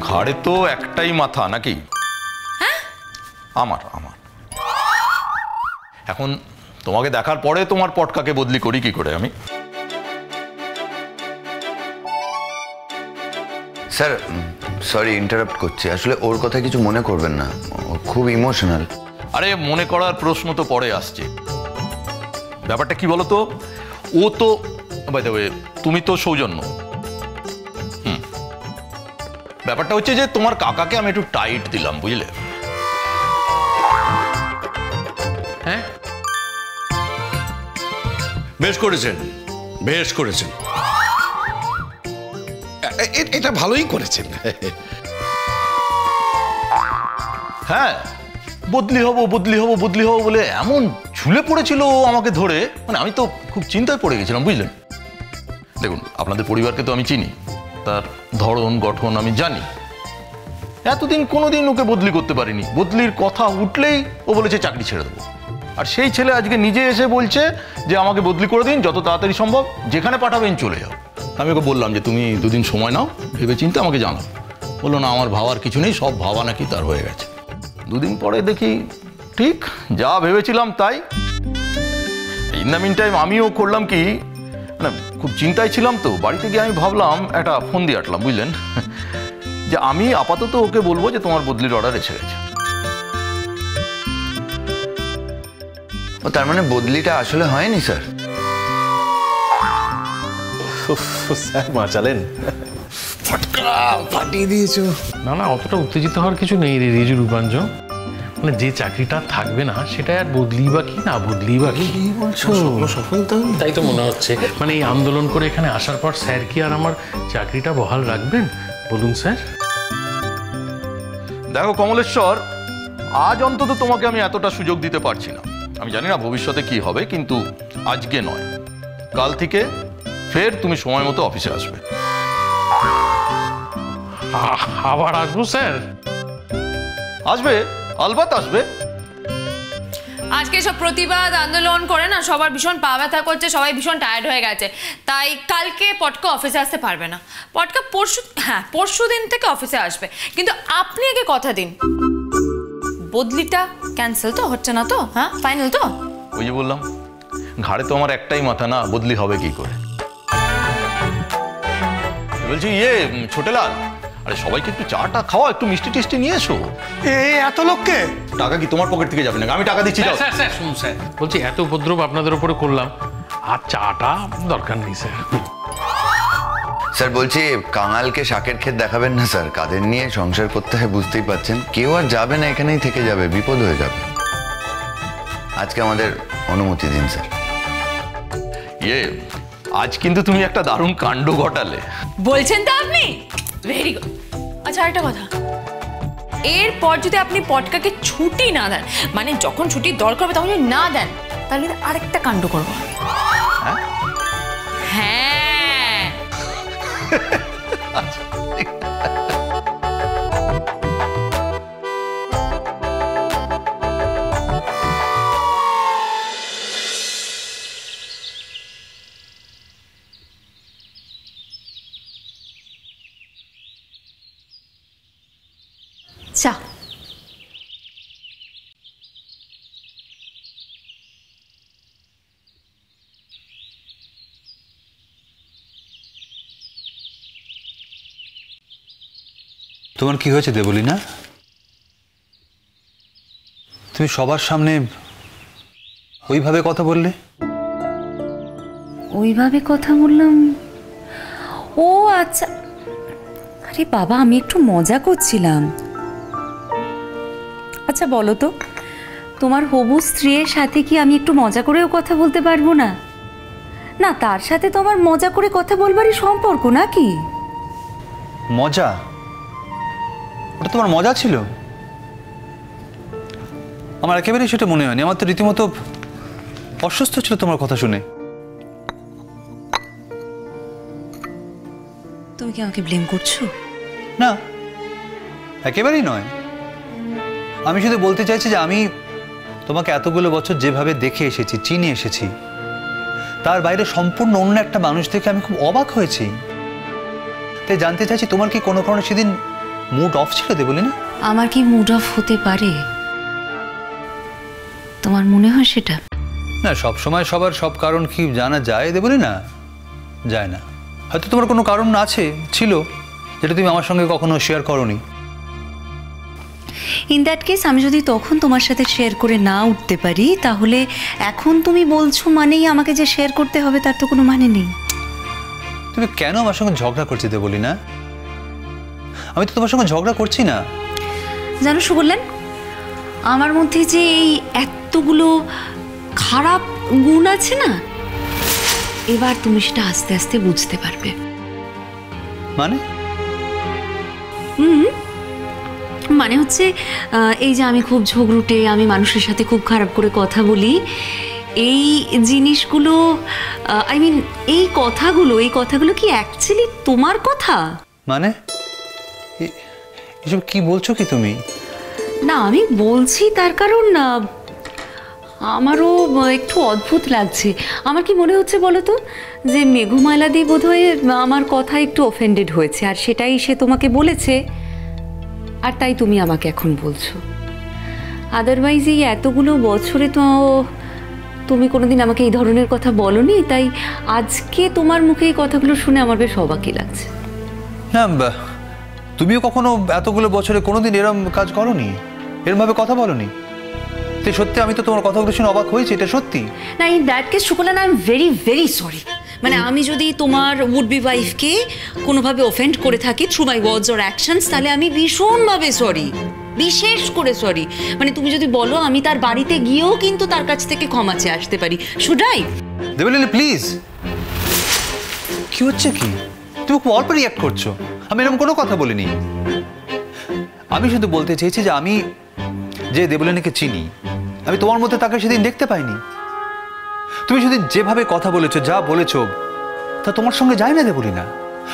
ঘাড়ে তো একটাই মাথা নাকি? আমার আমার এখন তোমাকে দেখার পরে তোমার পটকাকে বদলি করি কি করে আমি? স্যার সরি ইন্টারাপ্ট করছি, আসলে ওর কথা কিছু মনে করবেন না, ও খুব ইমোশনাল। আরে মনে করার প্রশ্ন তো পরে আসছে। ব্যাপারটা কি বলো তো, ও তো বাই দ্য ওয়ে তুমি তো সৌজন্য। ব্যাপারটা হচ্ছে যে তোমার কাকাকে আমি একটু টাইট দিলাম, বুঝলে? হ্যাঁ, বেশ করেছেন, বেশ করেছেন, এটা ভালোই করেছেন। হ্যাঁ, বদলি হব বদলি হব বদলি হব বলে এমন ঝুলে পড়েছিল ও আমাকে ধরে, মানে আমি তো খুব চিন্তায় পড়ে গেছিলাম, বুঝলেন? দেখুন, আপনাদের পরিবারকে তো আমি চিনি, তার ধরন গঠন আমি জানি। এতদিন কোনোদিন ওকে বদলি করতে পারিনি। বদলির কথা উঠলেই ও বলেছে চাকরি ছেড়ে দেবো। আর সেই ছেলে আজকে নিজে এসে বলছে যে আমাকে বদলি করে দিন, যত তাড়াতাড়ি সম্ভব, যেখানে পাঠাবেন চলে যাও। আমি ওকে বললাম যে তুমি দুদিন সময় নাও, ভেবে চিন্তে আমাকে জানাও। বললো না, আমার ভাবার কিছু নেই, সব ভাবা নাকি তার হয়ে গেছে। দুদিন পরে দেখি ঠিক যা ভেবেছিলাম তাই। ইন দ্য মিন টাইম আমিও করলাম কি, মানে খুব চিন্তায় ছিলাম তো, বাড়িতে গিয়ে আমি ভাবলাম একটা ফোন দিয়ে আটলাম, বুঝলেন, যে আমি আপাতত ওকে বলবো যে তোমার বদলির অর্ডার এসে গেছে। ও তার মানে বদলিটা আসলে হয়নি স্যার? স্যার বাঁচালেন, ফাটিয়ে দিয়েছো। না না, অতটা উত্তেজিত হওয়ার কিছু নেই রে রিজু রূপাঞ্জন। মানে যে চাকরিটা থাকবে না সেটা আর বদলি বা কি না বদলি বা কি বলছো? সফল তো তাই তো মনে হচ্ছে। মানে এই আন্দোলন করে এখানে আসার পর স্যার কি আর আমার চাকরিটা বহাল রাখবেন বলুন স্যার? দেখো কমলেশ্বর, আজ অন্তত তোমাকে আমি এতটা সুযোগ দিতে পারছি না। আমি জানি না ভবিষ্যতে কি হবে, কিন্তু আজকে নয়, কাল থেকে ফের তুমি সময় মতো অফিসে আসবে। আবার আসবো স্যার? আসবে, আলবাত আসবে। আজকে সব প্রতিবাদ আন্দোলন করে না সবার ভীষণ পা ব্যথা করছে, সবাই ভীষণ টায়ার্ড হয়ে গেছে, তাই কালকে পটকা অফিসে আসতে পারবে না। পটকা পরশু দিন থেকে অফিসে আসবে, কিন্তু আপনি আগে কথা দিন বদলিটা ক্যান্সেল তো হচ্ছে না তো? হ্যাঁ, ফাইনাল তো? ওই যে বললাম, ঘাড়ে তো আমার একটাই মাথা না, বদলি হবে কি করে? বলছি ছোটেলাল, আরে সবাইকে একটু চাটা খাওয়া, একটু মিষ্টি টিষ্টি নিয়ে এসো। এত লোককে টাকা কি তোমার পকেট থেকে যাবে না? আমি টাকা দিচ্ছি। স্যার স্যার শুনুন স্যার, বলছি এত উপদ্রব আপনাদের উপরে করলাম, আর চাটা দরকার নেই স্যার। স্যার বলছি, কাঙালকে শাকের ক্ষেত দেখাবেন না স্যার, কাদের নিয়ে সংসার করতে হয় বুঝতেই পারছেন। কেউ আর যাবে না, এখানেই থেকে যাবে, বিপদ হয়ে যাবে। আজকে আমাদের অনুমতি দিন স্যার। আজ কিন্তু তুমি একটা দারুণ কাণ্ড ঘটালে। বলছেন তো আপনি? Very good. আচ্ছা, আরেকটা কথা, এরপর যদি আপনি পটকাকে ছুটি না দেন, মানে যখন ছুটির দরকার হবে তখন যদি না দেন, তাহলে আরেকটা কাণ্ড করব। হ্যাঁ, চা। তোমার কি হয়েছে দেবলীনা? তুমি সবার সামনে ওইভাবে কথা বললে? ওইভাবে কথা বললাম? ও আচ্ছা, আরে বাবা, আমি একটু মজা করছিলাম। আচ্ছা বলো তো, তোমার হবু স্ত্রীর সাথে কি আমি একটু মজা করেও কথা বলতে পারবো না? না, তার সাথে তো আমার মজা করে কথা বলবারই সম্পর্ক নাকি? মজা? ওটা তোমার মজা ছিল? আমার একেবারেই সেটা মনে হয়নি। আমার তো রীতিমতো অসুস্থ ছিল তোমার কথা শুনে। তুমি কি আমাকে ব্লেম করছো? না, একেবারেই নয়। আমি শুধু বলতে চাইছি যে আমি তোমাকে এতগুলো বছর যেভাবে দেখে এসেছি, চিনে এসেছি, তার বাইরে সম্পূর্ণ অন্য একটা মানুষ থেকে আমি খুব অবাক হয়েছি। তাই জানতে চাইছি, তোমার কি কোনো কারণে সেদিন মুড অফ ছিল দেবলি না? আমার কি মুড অফ হতে পারে? তোমার মনে হয় সেটা? না, সব সময় সবার সব কারণ কি জানা যায় দেবলি না? যায় না। হয়তো তোমার কোনো কারণ আছে, ছিল, যেটা তুমি আমার সঙ্গে কখনো শেয়ার করোনি। ইন দ্যাট কেস আমি যদি তখন তোমার সাথে শেয়ার করে না উঠতে পারি, তাহলে এখন তুমি বলছো মানেই আমাকে যে শেয়ার করতে হবে তার তো কোনো মানে নেই। তুমি কেন আমার সঙ্গে ঝগড়া করছি দেবলি না? আমি তো তোমার সঙ্গে ঝগড়া করছি না। জানো সুবলন, আমার মধ্যে যে এই এতগুলো খারাপ গুণ আছে না, এবার তুমি সেটা আস্তে আস্তে বুঝতে পারবে। মানে? মানে হচ্ছে এই যে আমি খুব ঝগড়ুটে, আমি মানুষের সাথে খুব খারাপ করে কথা বলি, এই জিনিসগুলো আই মিন এই কথাগুলো কি অ্যাকচুয়ালি তোমার কথা? মানে এসব কি বলছো কি তুমি? না, আমি বলছি তার কারণ আমারও একটু অদ্ভুত লাগছে। আমার কি মনে হচ্ছে বলো তো, যে মেঘমালাদি বোধহয় আমার কথা একটু অফেন্ডেড হয়েছে, আর সেটাই সে তোমাকে বলেছে, আর তাই তুমি আমাকে এখন বলছো। আদারওয়াইজ এই এতগুলো বছরে তো তুমি কোনোদিন আমাকে এই ধরনের কথা বলনি, তাই আজকে তোমার মুখে এই কথাগুলো শুনে আমার বেশ অবাকই লাগছে। না, তুমিও কখনো এতগুলো বছরে কোনোদিন এরম কাজ করনি, এরমভাবে কথা বলনি। তো সত্যি আমি তো তোমার কথাগুলো শুনে অবাক হয়েছি, এটা সত্যি। না, ইন দ্যাট কেস সুকলন, I am very very sorry. মানে আমি যদি তোমার উড বি ওয়াইফকে কোনোভাবে অফেন্ড করে থাকি through my words or actions, তাহলে আমি ভীষণভাবে সরি, বিশেষ করে সরি। মানে তুমি যদি বলো আমি তার বাড়িতে গিয়েও কিন্তু তার কাছ থেকে ক্ষমা চেয়ে আসতে পারি। Should I? দেবলিনা প্লিজ, কি হচ্ছে কি? তুমি খুব অল্প রিঅ্যাক্ট করছো। আমি এরকম কোনো কথা বলিনি। আমি শুধু বলতে চেয়েছি যে আমি যে দেবলিনাকে চিনি, আমি তোমার মধ্যে তাকে সেদিন দেখতে পাইনি। তুমি সেদিন যেভাবে কথা বলেছো, যা বলেছো, তা তোমার সঙ্গে যায় না দেবলিনা।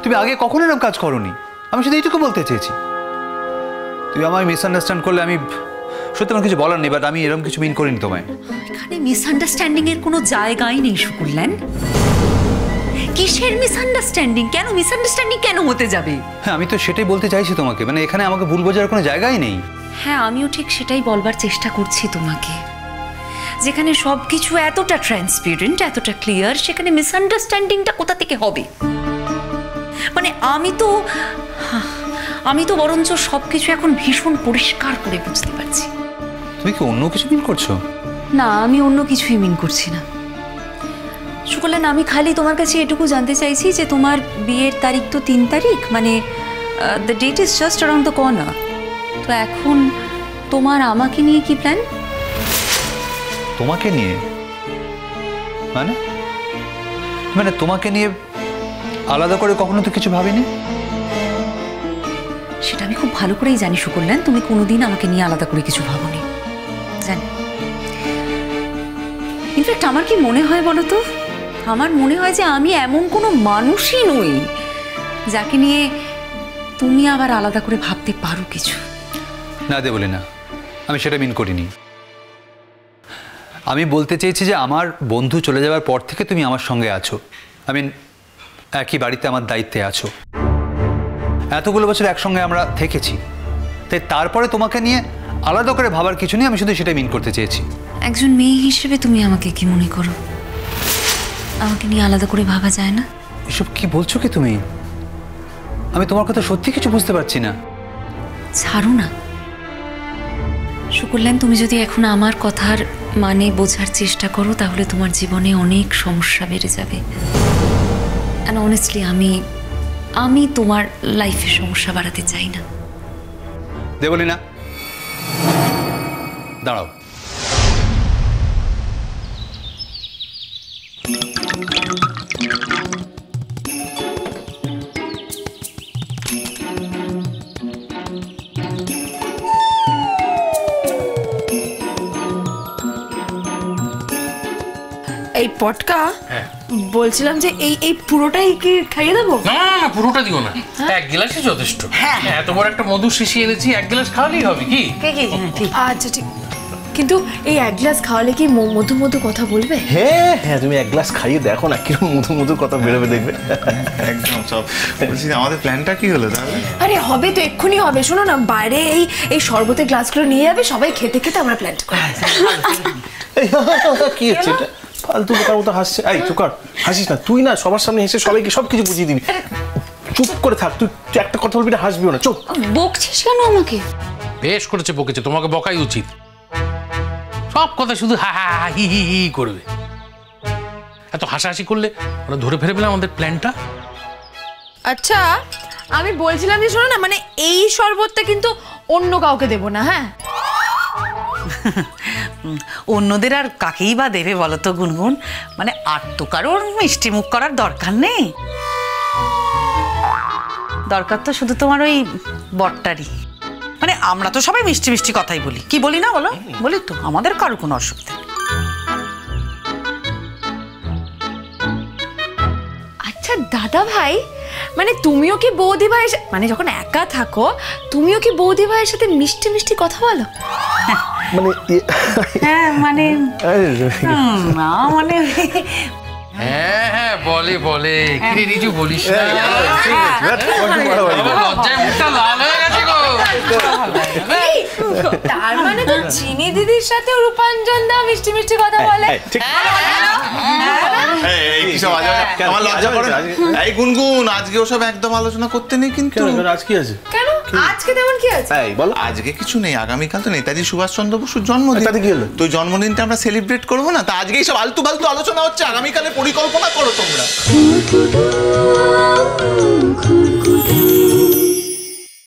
তুমি আগে কখনো এরকম কাজ করোনি। আমি শুধু এইটুকু বলতে চেয়েছি। তুমি আমায় মিসআন্ডারস্ট্যান্ড করলে আমি সত্যি আমার কিছু বলার নেই, বাট আমি এরকম কিছু মিন করিনি তোমায়। এখানে মিসআন্ডারস্ট্যান্ডিং এর কোনো জায়গাই নেই সুকল্যাণ। কিসের মিসআন্ডারস্ট্যান্ডিং? কেন মিসআন্ডারস্ট্যান্ডিং কেন হতে যাবে? হ্যাঁ, আমি তো সেটাই বলতে চাইছি তোমাকে। মানে এখানে আমাকে ভুল বোঝার কোনো জায়গাই নেই। হ্যাঁ, আমিও ঠিক সেটাই বলবার চেষ্টা করছি তোমাকে। যেখানে সব কিছু এতটা ট্রান্সপারেন্ট, এতটা ক্লিয়ার, সেখানে মিসআন্ডারস্ট্যান্ডিংটা কোথা থেকে হবে? মানে আমি তো বরঞ্চ সব কিছু এখন ভীষণ পরিষ্কার করে বুঝতে পারছি। তুমি কি অন্য কিছু মিন করছো? না, আমি অন্য কিছুই মিন করছি না সুকল্যাণ। আমি খালি তোমার কাছে এটুকু জানতে চাইছি যে তোমার বিয়ের তারিখ তো 3 তারিখ, মানে the date is just around the corner. তো এখন তোমার আমাকে নিয়ে কি প্ল্যান? তোমাকে নিয়ে মানে তোমাকে নিয়ে আলাদা করে কখনো তো কিছু ভাবিনি। সেটা আমি খুব ভালো করেই জানি সুকল্যাণ, তুমি কোনোদিন আমাকে নিয়ে আলাদা করে কিছু ভাবোনি, জানি। ইনফ্যাক্ট আমার কি মনে হয় বলো তো, আমার মনে হয় যে আমি এমন কোনো মানুষই নই যাকে নিয়ে তুমি আবার আলাদা করে ভাবতে পারো কিছু। না দেবলিনা, আমি সেটা মিন করিনি। আমি বলতে চেয়েছি যে আমার বন্ধু চলে যাওয়ার পর থেকে তুমি আমার সঙ্গে আছো, আমি একই বাড়িতে আমার দায়িত্বে আছো, এতগুলো বছর একসঙ্গে আমরা থেকেছি, তাই তারপরে তোমাকে নিয়ে আলাদা করে ভাবার কিছু নেই। আমি শুধু সেটা মিন করতে চেয়েছি। একজন মেয়ে হিসেবে তুমি আমাকে কি মনে করো? আমাকে নিয়ে আলাদা করে ভাবা যায় না? এসব কি বলছো কি তুমি? আমি তোমার কথা সত্যি কিছু বুঝতে পারছি না। ছাড়ো না সুকল্যাণ, তুমি যদি এখন আমার কথার মানে বোঝার চেষ্টা করো, তাহলে তোমার জীবনে অনেক সমস্যা বেড়ে যাবে। অ্যান্ড অনেস্টলি আমি তোমার লাইফে সমস্যা বাড়াতে চাই না। দেবলিনা, দাঁড়াও। এই পটকা বলছিলাম যে এই পুরোটাই কি খাইয়ে দেবো? না না, পুরোটা দিও না, 1 গ্লাসই যথেষ্ট। এত বড় একটা মধু শিশি এনেছি, 1 গ্লাস খাওয়ালেই হবে। কি আচ্ছা ঠিক। কিন্তু এই এক গ্লাস খাওয়ালে কি মধু মধু কথা বলবে? হ্যাঁ হ্যাঁ, তুমি এক গ্লাস খাইয়ে দেখো না, কিরকম মধুর মধুর কথা বেরোবে দেখবে। একদম সব। বলছি আমাদের প্ল্যানটা কি হলো তাহলে? আরে হবে তো, এক্ষুনি হবে। শোনো না, বাইরে এই শরবতের গ্লাসগুলো নিয়ে যাবে, সবাই খেতে খেতে আমরা প্ল্যানটা করব। এই, কি হচ্ছে এটা? ফালতু বোকার মতো হাসছে। এই চুপ কর, হাসিস না তুই, না সবার সামনে হেসে সবাইকে সবকিছু বুঝিয়ে দিবি। চুপ করে থাক, তুই একটা কথা বলবি না, হাসবিও না, চুপ। বকছিস কেন আমাকে? বেশ করেছে, বকেছে, তোমাকে বকাই উচিত। সব কথা শুধু হা হা হা হি হি হি করবে। এত হাসাহাসি করলে ওরা ধরে ফেলে পেলে আমাদের প্ল্যানটা। আচ্ছা, আমি বলছিলাম যে শোনো না, মানে এই শরবতটা কিন্তু অন্য কাউকে দেব না, হ্যাঁ? অন্যদের আর কাকেই বা দেবে বলো তো গুনগুন? মানে আর তো কারোর মিষ্টি মুখ করার দরকার নেই। দরকার তো শুধু তোমার ওই বটটারই। মানে আমরা তো সবাই মিষ্টি মিষ্টি কথাই বলি, কি বলি না বলো? বলি তো, আমাদের কারো কোনো অসুবিধা নেই। আচ্ছা দাদা ভাই, মানে তুমিও কি বৌদি ভাইয়ের মানে যখন একা থাকো তুমিও কি বৌদি ভাইয়ের সাথে মিষ্টি মিষ্টি কথা বলো? মানে হ্যাঁ মানে না মানে হ্যাঁ হ্যাঁ, বলে বলে। কিরে রিজু, বলিস না, লজ্জায় মুখটা লাল হয়ে গেছে গো। তার মানে তো চিনি দিদির সাথে রূপাঞ্জন দা মিষ্টি মিষ্টি কথা বলে। আমার লজ্জা করে না। এই গুনগুন, আজকে ওসব একদম আলোচনা করতে নেই কিন্তু। আজ কি আছে? কেন আজকে তেমন কি আছে? এই বলো। আজকে কিছু নেই, আগামীকাল তো নেতাজি সুভাষচন্দ্র বসুর জন্মদিন। তাতে কি হলো? তো জন্মদিনটা আমরা সেলিব্রেট করবো না? তা আজকে এইসব আলতু ফালতু আলোচনা হচ্ছে, আগামীকালে পরিকল্পনা করো তোমরা।